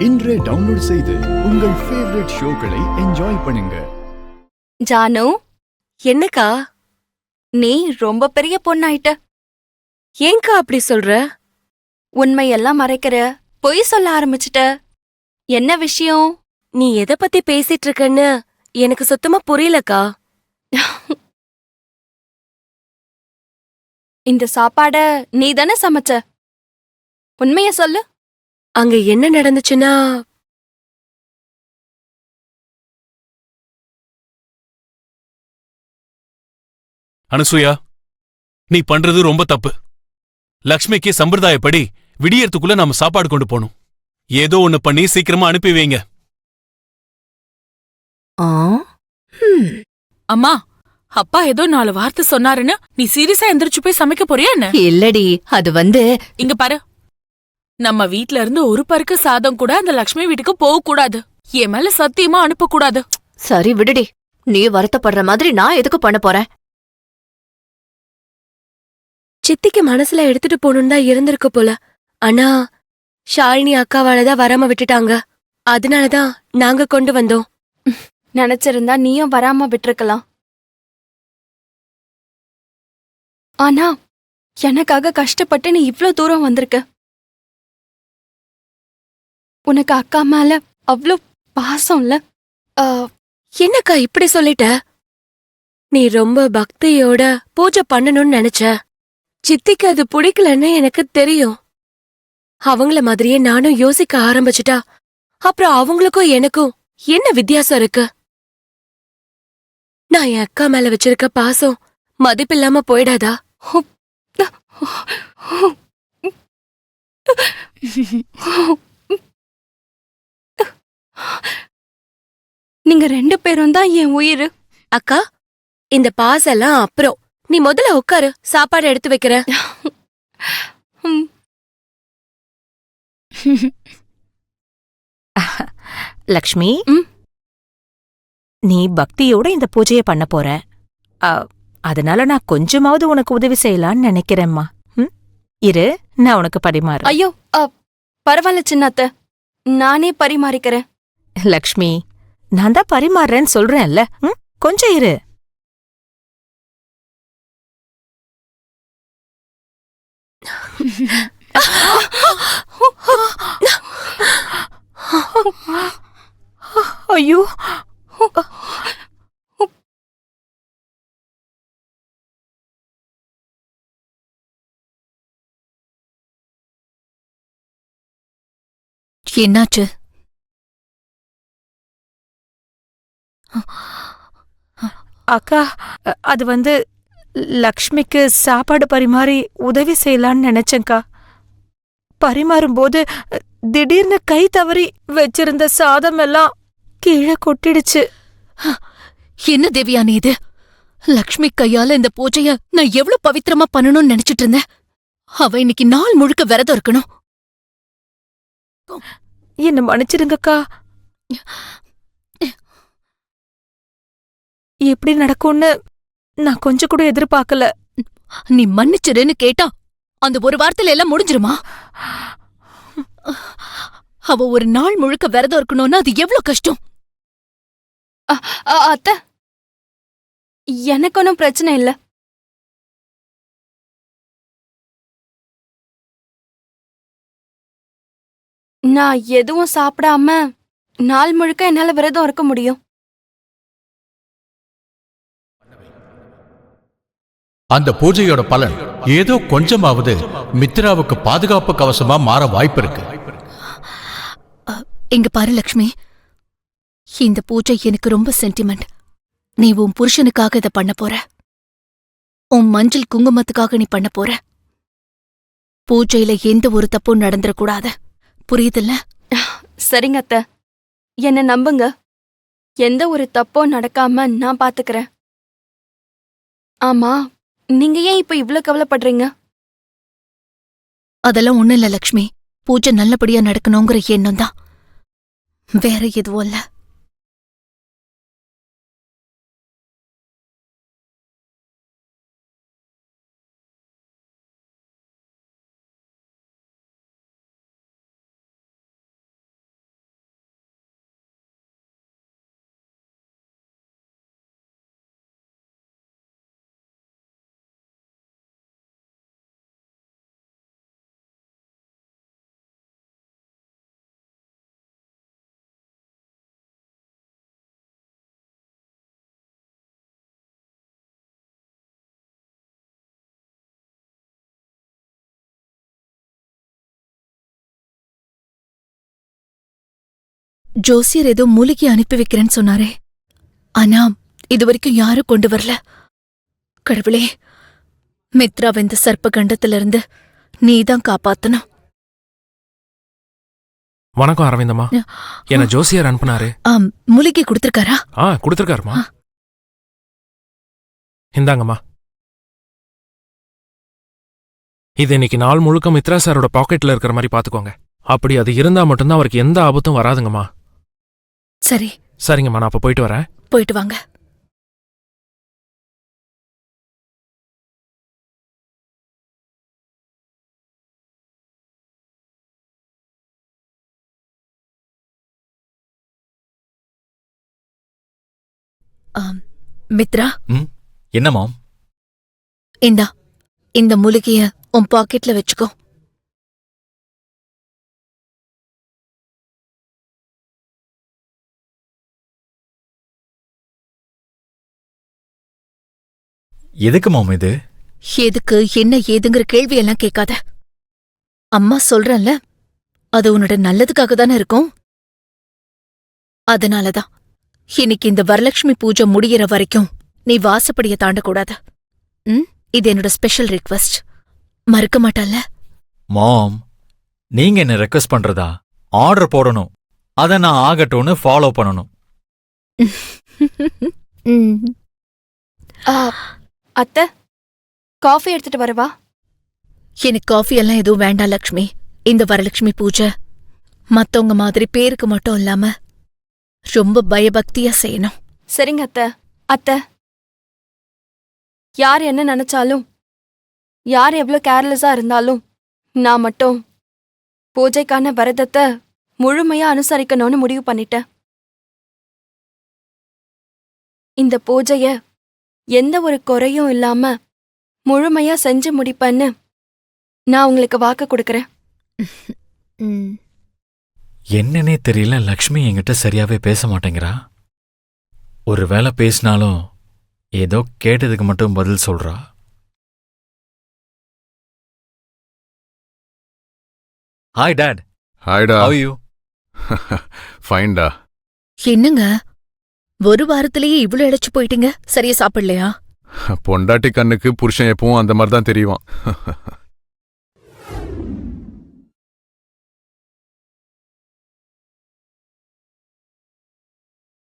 இன்றே டவுன்லோட் செய்து உங்கள் ஃபேவரட் ஷோக்களை என்ஜாய் பண்ணுங்க. ஜானு, என்னக்கா? நீ ரொம்ப பெரிய பொண்ணாயிட்ட. ஏங்கா அப்படி சொல்ற? உண்மையெல்லாம் மறைக்கிற, பொய் சொல்ல ஆரம்பிச்சிட்ட. என்ன விஷயம்? நீ எதை பத்தி பேசிட்டு இருக்கன்னு எனக்கு சுத்தமா புரியலக்கா. இந்த சாப்பாட நீ தானே சமைச்ச? உண்மைய சொல்லு. அங்க என்ன நடந்துச்சுன்னா, அனுசூயா, நீ பண்றது ரொம்ப தப்பு. லக்ஷ்மிக்கு சம்பிரதாயப்படி விடியறதுக்குள்ள நாம சாப்பாடு கொண்டு போகணும். ஏதோ ஒண்ணு பண்ணி சீக்கிரமா அனுப்பி வைங்க. அம்மா, அப்பா ஏதோ 4 வார்த்தை சொன்னாருன்னு நீ சீரியஸா எந்திரிச்சு போய் சமைக்க போறியா என்ன? இல்லடி, அது இங்க பாரு, நம்ம வீட்ல இருந்து ஒரு பருக்கு சாதம் கூட அந்த லக்ஷ்மி வீட்டுக்கு போக கூடாது. என் மேல சத்தியமா அனுப்ப கூடாது. சரி விடுடி. நீ வருத்தப்படுற மாதிரி நான் எதுக்கு பண்ண போறேன்? சித்திக்கு மனசுல எடுத்துட்டு போகணும்னு தான் இருந்திருக்கு போல. ஆனா ஷாலினி அக்காவாலதான் வராம விட்டுட்டாங்க. அதனாலதான் நாங்க கொண்டு வந்தோம். நினைச்சிருந்தா நீயும் வராம விட்டுருக்கலாம். ஆனா எனக்காக கஷ்டப்பட்டு நீ இவ்ளோ தூரம் வந்திருக்க. உனக்கு அக்கா மேல அவ்ளோ பாசம்ல. என்னக்கா இப்படி சொல்லிட்ட? நீ ரொம்ப பக்தியோட பூஜை பண்ணணும்னு நினைச்ச. சித்திக்கு அது பிடிக்கலன்னு எனக்கு தெரியும். அவங்கள மாதிரியே நானும் யோசிக்க ஆரம்பிச்சுட்டா அப்புறம் அவங்களுக்கும் எனக்கும் என்ன வித்தியாசம் இருக்கு? நான் என் அக்கா மேல வச்சிருக்க பாசம் மதிப்பில்லாம போயிடாதா? நீங்க 2 பேரும் தான் என் உயிரு. அக்கா, இந்த பாசெல்லாம் அப்புறம். நீ முதல்ல உட்காரு, சாப்பாடு எடுத்து வைக்கிற. லக்ஷ்மி, நீ பக்தியோட இந்த பூஜைய பண்ண போற. அதனால நான் கொஞ்சமாவது உனக்கு உதவி செய்யலான்னு நினைக்கிறேம்மா. இரு, நான் உனக்கு பரிமாறு. ஐயோ, பரவாயில்ல சின்னத்த, நானே பரிமாறிக்கிறேன். லக்ஷ்மி, நான் தான் பரிமாறுறேன்னு சொல்றேன்ல. கொஞ்சம் இரு. ஐயோ, என்னாச்சு? அக்கா, அது லக்ஷ்மிக்கு சாப்பாடு பரிமாறி உதவி செய்யலான்னு நினைச்சேங்க்கா. பரிமாறும்போது திடீர்னு கை தவறி வச்சிருந்த சாதம் எல்லாம் கீழே கொட்டிடுச்சு. என்ன தேவியானி இது? லக்ஷ்மி கையால இந்த பூஜைய நான் எவ்வளவு பவித்திரமா பண்ணணும்னு நினைச்சிட்டு இருந்தேன். அவ இன்னைக்கு நாள் முழுக்க விரதம் இருக்கணும். என்ன மன்னிச்சிடுங்கக்கா. எப்படி நடக்கும்னு நான் கொஞ்சம் கூட எதிர்பார்க்கல. நீ மன்னிச்சிருன்னு கேட்டா அந்த ஒரு வார்த்தையில எல்லாம் முடிஞ்சிருமா? அவ ஒரு நாள் முழுக்க விரதம் இருக்கணும்னா அது எவ்வளவு கஷ்டம். அத்த, எனக்கு ஒன்னும் பிரச்சனை இல்ல. நான் எதுவும் சாப்பிடாம நாள் முழுக்க என்னால விரதம் இருக்க முடியும். அந்த பூஜையோட பலன் ஏதோ கொஞ்சமாவது மித்ராவுக்கு பாதுகாப்பு கவசமா மாற வாய்ப்பு இருக்கு. இங்க பாரு லக்ஷ்மி, இந்த பூஜை எனக்கு ரொம்ப சென்டிமெண்ட். நீ உன் புருஷனுக்காக இதை பண்ண போற. உன் மஞ்சள் குங்குமத்துக்காக நீ பண்ண போற. பூஜையில எந்த ஒரு தப்பும் நடந்துடக்கூடாது. புரியுதுல்ல? சரிங்க அத்த, என்ன நம்புங்க. எந்த ஒரு தப்பும் நடக்காம நான் பாத்துக்கிறேன். ஆமா, நீங்க ஏன் இப்ப இவ்ளோ கவலைப்படுறீங்க? அதெல்லாம் ஒண்ணும் இல்ல லக்ஷ்மி. பூஜை நல்லபடியா நடக்கணுங்கிற எண்ணம் தான், வேற எதுவும் இல்ல. ஜோசியர் ஏதோ மூலிகை அனுப்பி வைக்கிறேன்னு சொன்னாரே, ஆனா இதுவரைக்கும் யாரும் கொண்டு வரல. கடவுளே, மித்ரா இந்த சர்ப்ப கண்டத்திலிருந்து நீதான் காப்பாத்தணும். வணக்கம் அரவிந்தம்மா. என்ன ஜோசியர் அனுப்புனாரு. மூலிகை கொடுத்திருக்காரா? கொடுத்திருக்காருமா. இந்தாங்கம்மா. இது இன்னைக்கு நாள் முழுக்க மித்ரா சாரோட பாக்கெட்ல இருக்கிற மாதிரி பாத்துக்கோங்க. அப்படி அது இருந்தா மட்டும்தான் அவருக்கு எந்த ஆபத்தும் வராதுங்கம்மா. சரி. சரிங்கம்மா, நான் அப்ப போயிட்டு வரேன். போயிட்டு வாங்க. மித்ரா, என்ன மாம்? இந்தா, இந்த மூலிகைய உன் பாக்கெட்ல வச்சுக்கோ. எதுக்கு மாம் இது? எதுக்கு, என்ன ஏதுங்கிற கேள்வி எல்லாம் கேட்காத. அம்மா சொல்றேன்ல, அது உன்னோட நல்லதுக்காக தானே இருக்கும். அதனாலதான் இன்னைக்கு இந்த வரலட்சுமி பூஜை முடியற வரைக்கும் நீ வாசப்படிய தாண்டக்கூடாது. இது என்னோட ஸ்பெஷல் ரிக்வெஸ்ட். மறுக்க மாட்டல்ல? மாம், நீங்க என்ன ரெக்வெஸ்ட் பண்றதா? ஆர்டர் போடணும், அத நான் ஆகட்டும்னு ஃபாலோ பண்ணணும். அத்தை, காஃபி எடுத்துட்டு வரவா? எனக்கு காஃபி எல்லாம் எதுவும் வேண்டாம் லக்ஷ்மி. இந்த வரலட்சுமி பூஜை மத்தவங்க மாதிரி பேருக்கு மட்டும் இல்லாம ரொம்ப பயபக்தியா செய்யணும். சரிங்க அத்தை. அத்தை, யார் என்ன நினைச்சாலும், யார் எவ்வளவு கேர்லெஸ்ஸா இருந்தாலும், நான் மட்டும் பூஜைக்கான விரதத்தை முழுமையா அனுசரிக்கணும்னு முடிவு பண்ணிட்டேன். இந்த பூஜைய எந்த ஒரு குறையும் இல்லாம முழுமையா செஞ்சு முடிப்பேன்னு நான் உங்களுக்கு வாக்கு கொடுக்கறேன். என்னன்னே தெரியல, லக்ஷ்மி என்கிட்ட சரியாவே பேச மாட்டேங்கிறா. ஒருவேளை பேசினாலும் ஏதோ கேட்டதுக்கு மட்டும் பதில் சொல்றா. Hi dad. ஹாய்டா. How you? ஃபைன்டா. என்னங்க, ஒரு வாரத்திலேயே இவ்ளோ இழைச்சு போயிட்டீங்க? சரியா சாப்பிடலையா? பொண்டாட்டி கண்ணுக்கு புருஷன் எப்பவும் அந்த மாதிரி தான் தெரியும்.